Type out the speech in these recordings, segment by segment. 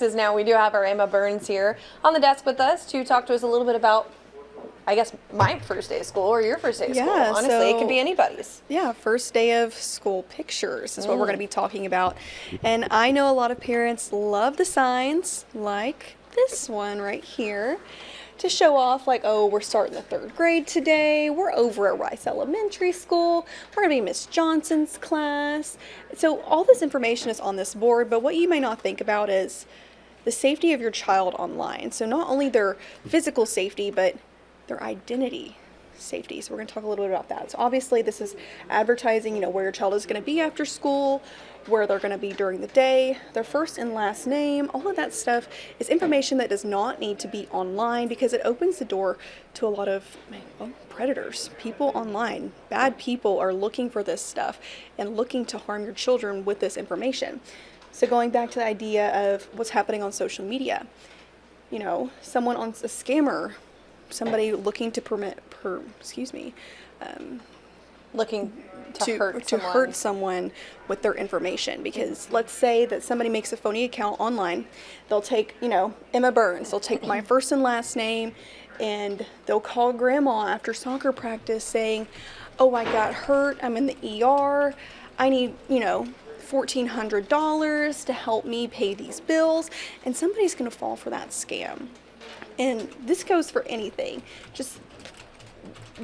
Now we do have our Emma Burns here on the desk with us to talk to us a little bit about, I guess, my first day of school or your first day of school. Honestly, it could be anybody's. Yeah, first day of school pictures is what we're going to be talking about. And I know a lot of parents love the signs like this one right here to show off like, oh, we're starting the 3rd grade today. We're over at Rice Elementary School. We're going to be Miss Johnson's class. So all this information is on this board, but what you may not think about is the safety of your child online. So not only their physical safety, but their identity safety. So we're going to talk a little bit about that. So obviously this is advertising, where your child is going to be after school, where they're going to be during the day, their first and last name. All of that stuff is information that does not need to be online because it opens the door to a lot of predators. People online, bad people are looking for this stuff and looking to harm your children with this information. So going back to the idea of what's happening on social media, someone on a scammer, somebody looking to Looking to hurt someone with their information. Because let's say that somebody makes a phony account online, they'll take, Emma Burns, they'll take my first and last name, and they'll call grandma after soccer practice saying, oh, I got hurt, I'm in the ER, I need, $1,400 to help me pay these bills, and somebody's going to fall for that scam. And this goes for anything. Just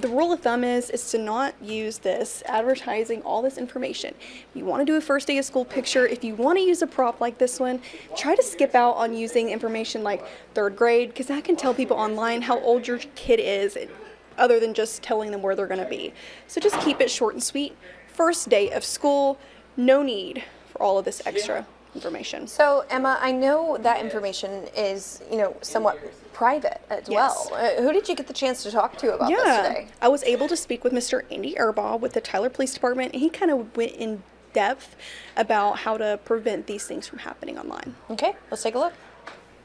the rule of thumb is to not use this advertising all this information. If you want to do a first day of school picture, if you want to use a prop like this one, try to skip out on using information like 3rd grade, because that can tell people online how old your kid is, other than just telling them where they're going to be. So just keep it short and sweet. First day of school, no need for all of this extra information. So Emma, I know that information is, somewhat private as well. Who did you get the chance to talk to about this today? I was able to speak with Mr. Andy Erbaugh with the Tyler Police Department, and he kind of went in depth about how to prevent these things from happening online. Okay, let's take a look.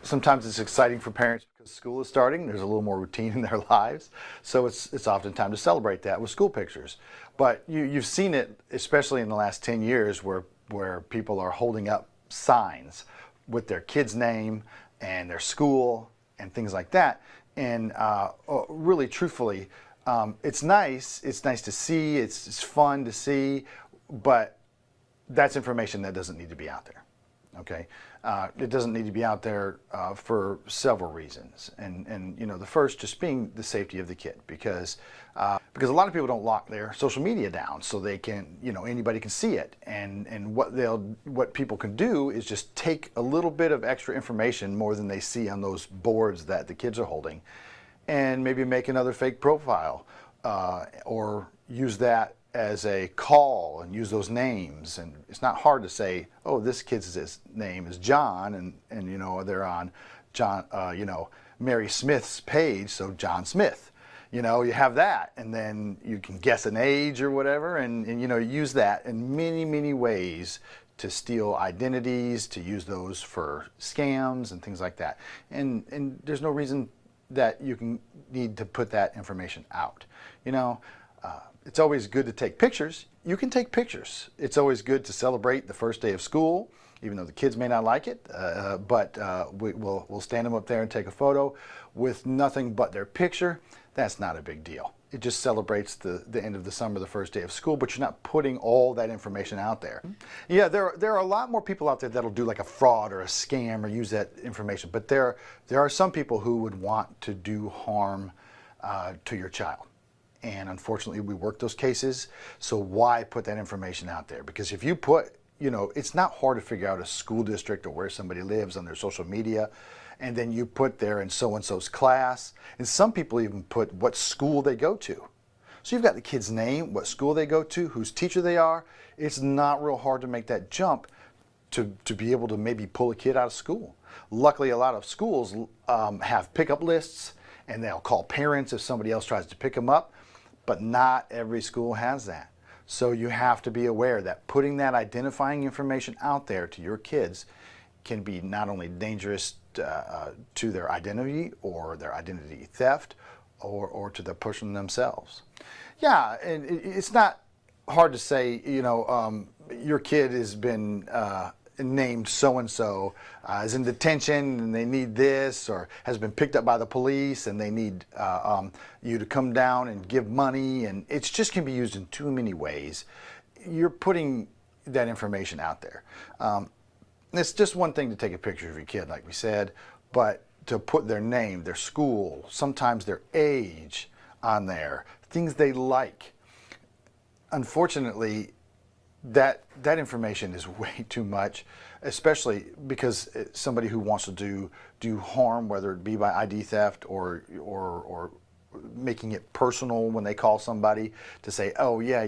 Sometimes it's exciting for parents because school is starting. There's a little more routine in their lives. So it's often time to celebrate that with school pictures. But you've seen it, especially in the last 10 years, where people are holding up signs with their kid's name and their school and things like that. And really, truthfully, it's nice. It's nice to see. It's fun to see. But that's information that doesn't need to be out there. Okay, it doesn't need to be out there for several reasons, and the first just being the safety of the kid, because a lot of people don't lock their social media down so they can, anybody can see it, and what people can do is just take a little bit of extra information more than they see on those boards that the kids are holding, and maybe make another fake profile or use that as a call and use those names. And it's not hard to say, oh, this kid's name is John, and they're on John, Mary Smith's page, so John Smith. You have that, and then you can guess an age or whatever, and use that in many, many ways to steal identities, to use those for scams and things like that. And there's no reason that you need to put that information out. It's always good to take pictures. You can take pictures. It's always good to celebrate the first day of school, even though the kids may not like it, but we'll stand them up there and take a photo with nothing but their picture. That's not a big deal. It just celebrates the end of the summer, the first day of school, but you're not putting all that information out there. Yeah, there are a lot more people out there that'll do like a fraud or a scam or use that information, but there are some people who would want to do harm to your child. And unfortunately, we work those cases, so why put that information out there? Because if you put, it's not hard to figure out a school district or where somebody lives on their social media, and then you put there in so-and-so's class, and some people even put what school they go to. So you've got the kid's name, what school they go to, whose teacher they are. It's not real hard to make that jump to be able to maybe pull a kid out of school. Luckily, a lot of schools have pickup lists, and they'll call parents if somebody else tries to pick them up. But not every school has that. So you have to be aware that putting that identifying information out there to your kids can be not only dangerous to their identity or their identity theft or to the person themselves. Yeah, and it's not hard to say, your kid has been named so-and-so is in detention and they need this, or has been picked up by the police and they need you to come down and give money, and it's just can be used in too many ways. You're putting that information out there. It's just one thing to take a picture of your kid, like we said, but to put their name, their school, sometimes their age on there, things they like. Unfortunately, that information is way too much, especially because somebody who wants to do harm, whether it be by ID theft or making it personal when they call somebody to say, oh yeah,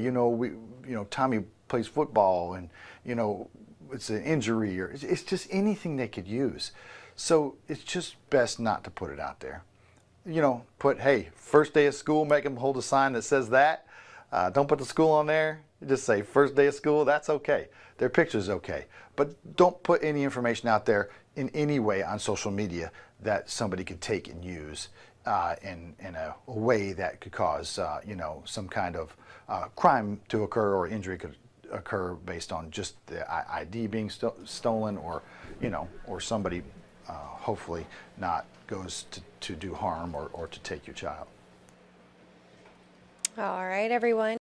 Tommy plays football and it's an injury, or it's just anything they could use. So it's just best not to put it out there. Put, hey, first day of school, make them hold a sign that says that. Don't put the school on there. Just say first day of school, that's okay. Their picture's okay. But don't put any information out there in any way on social media that somebody could take and use in a way that could cause some kind of crime to occur, or injury could occur based on just the ID being stolen, or somebody hopefully not goes to do harm or to take your child. All right, everyone.